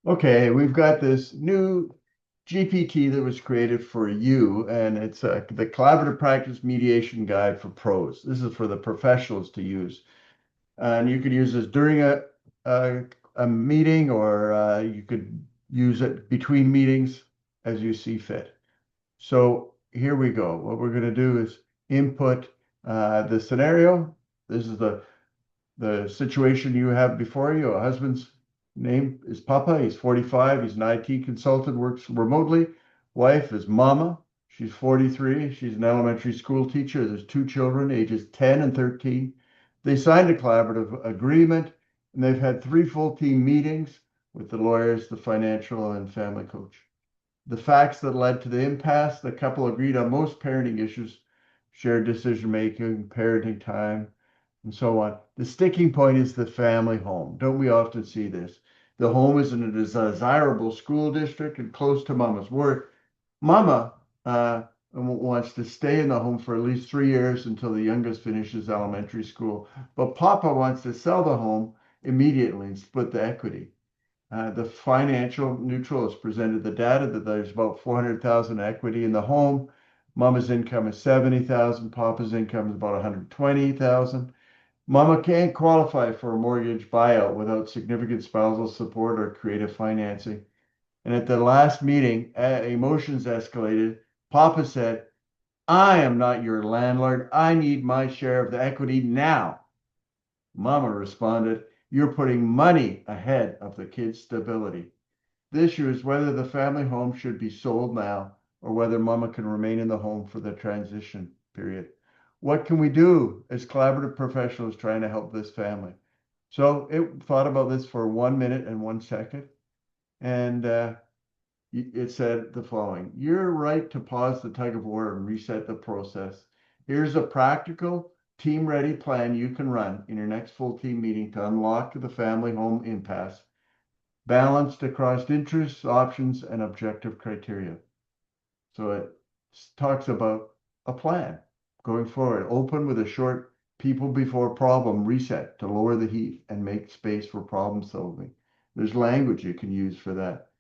Okay, we've got this new GPT that was created for you, and it's the Collaborative Practice Mediation Guide for Pros. This is for the professionals to use, and you could use this during a, a meeting, or you could use it between meetings as you see fit. So here we go. What we're going to do is input the scenario. This is the situation you have before you. A husband's name is Papa. He's 45. He's an IT consultant, works remotely. Wife is Mama. She's 43. She's an elementary school teacher. There's two children, ages 10 and 13. They signed a collaborative agreement, and they've had three full team meetings with the lawyers, the financial, and family coach. The facts that led to the impasse: the couple agreed on most parenting issues, shared decision making, parenting time, and so on. The sticking point is the family home. Don't we often see this? The home is in a desirable school district and close to Mama's work. Mama wants to stay in the home for at least 3 years until the youngest finishes elementary school, but Papa wants to sell the home immediately and split the equity. The financial neutral has presented the data that there's about 400,000 equity in the home. Mama's income is 70,000. Papa's income is about 120,000. Mama can't qualify for a mortgage buyout without significant spousal support or creative financing. And at the last meeting, emotions escalated. Papa said, "I am not your landlord. I need my share of the equity now." Mama responded, "You're putting money ahead of the kids' stability." The issue is whether the family home should be sold now or whether Mama can remain in the home for the transition period. What can we do as collaborative professionals trying to help this family? So it thought about this for 1 minute and 1 second, and it said the following: You're right to pause the tug of war and reset the process. Here's a practical, team ready plan you can run in your next full team meeting to unlock the family home impasse, balanced across interests, options, and objective criteria. So it talks about a plan going forward, open with a short people before problem reset to lower the heat and make space for problem solving. There's language you can use for that.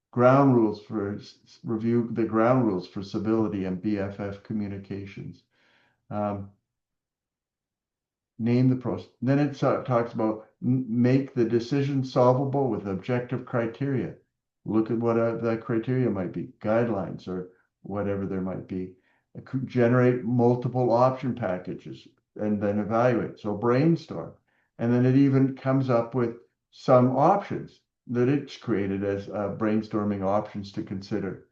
Ground rules for review the ground rules for civility and BFF communications. Um, Name the process. Then it talks about make the decision solvable with objective criteria. Look at what that criteria might be, guidelines or whatever there might be. Generate multiple option packages and then evaluate. So brainstorm. And then it even comes up with some options that it's created as brainstorming options to consider.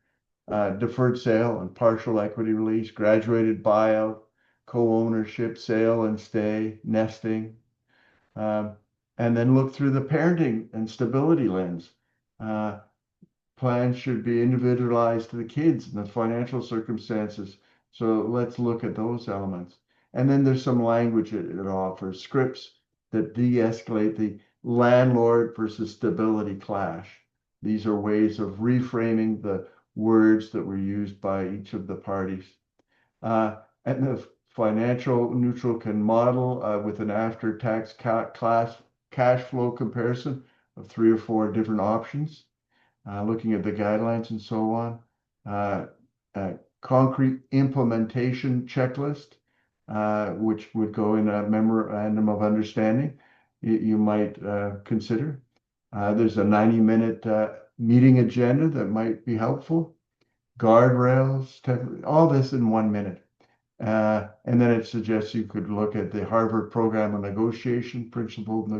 Deferred sale and partial equity release, graduated buyout, co-ownership, sale and stay, nesting, um, and then look through the parenting and stability lens. Uh, Plans should be individualized to the kids and the financial circumstances. So let's look at those elements. And then there's some language it offers, scripts that de-escalate the landlord versus stability clash. These are ways of reframing the words that were used by each of the parties. And the financial neutral can model with an after-tax class cash flow comparison of three or four different options, looking at the guidelines and so on. Concrete implementation checklist, which would go in a memorandum of understanding you might consider. There's a 90-minute meeting agenda that might be helpful. Guardrails, all this in 1 minute. And then it suggests you could look at the Harvard Program of Negotiation, Principled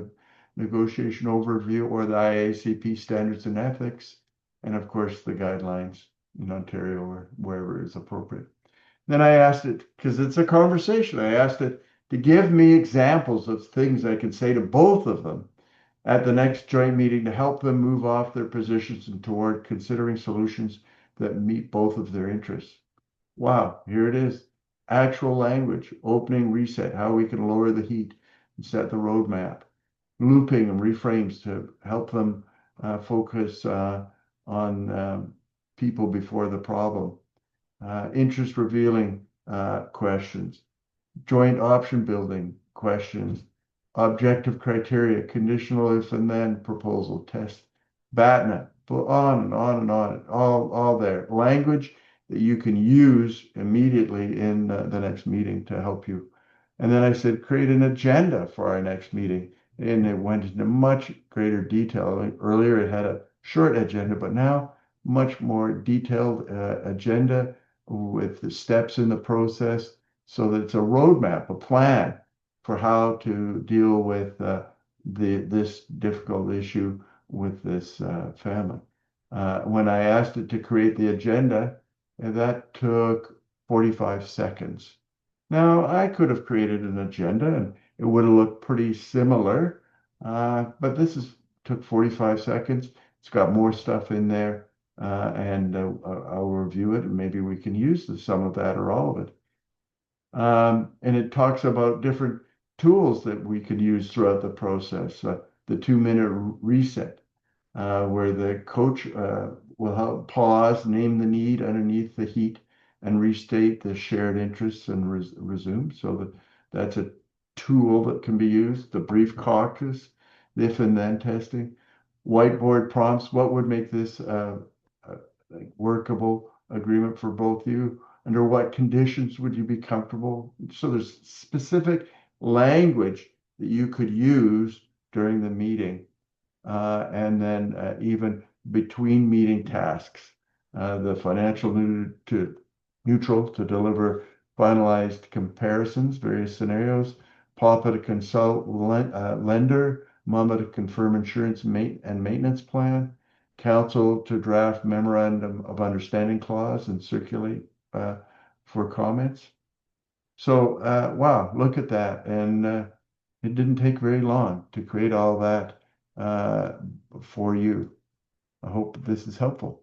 Negotiation Overview, or the IACP Standards and Ethics, and of course the guidelines in Ontario or wherever is appropriate. Then I asked it, because it's a conversation, I asked it to give me examples of things I can say to both of them at the next joint meeting to help them move off their positions and toward considering solutions that meet both of their interests. Wow, here it is. Actual language, opening reset, how we can lower the heat and set the roadmap, looping and reframes to help them focus on people before the problem, interest revealing questions, joint option building questions, objective criteria, conditional if and then proposal, test BATNA, on and on and on, all there. Language that you can use immediately in the next meeting to help you. And then I said, create an agenda for our next meeting. And it went into much greater detail. Like earlier, it had a short agenda, but now much more detailed agenda with the steps in the process so that it's a roadmap, a plan for how to deal with this difficult issue with this family. When I asked it to create the agenda, that took 45 seconds. Now, I could have created an agenda and it would have looked pretty similar, but took 45 seconds. It's got more stuff in there, and I'll review it, and maybe we can use some of that or all of it. And it talks about different tools that we can use throughout the process. The 2-minute reset, where the coach will help pause, name the need underneath the heat, and restate the shared interests and resume. So that's a tool that can be used. The brief caucus, the if and then testing, whiteboard prompts. What would make this like workable agreement for both you? Under what conditions would you be comfortable? So there's specific language that you could use during the meeting, and then even between meeting tasks, the financial neutral to deliver finalized comparisons, various scenarios, Papa to consult lender, Mama to confirm insurance and maintenance plan, council to draft memorandum of understanding clause and circulate for comments. So, wow, look at that. And it didn't take very long to create all that for you. I hope this is helpful.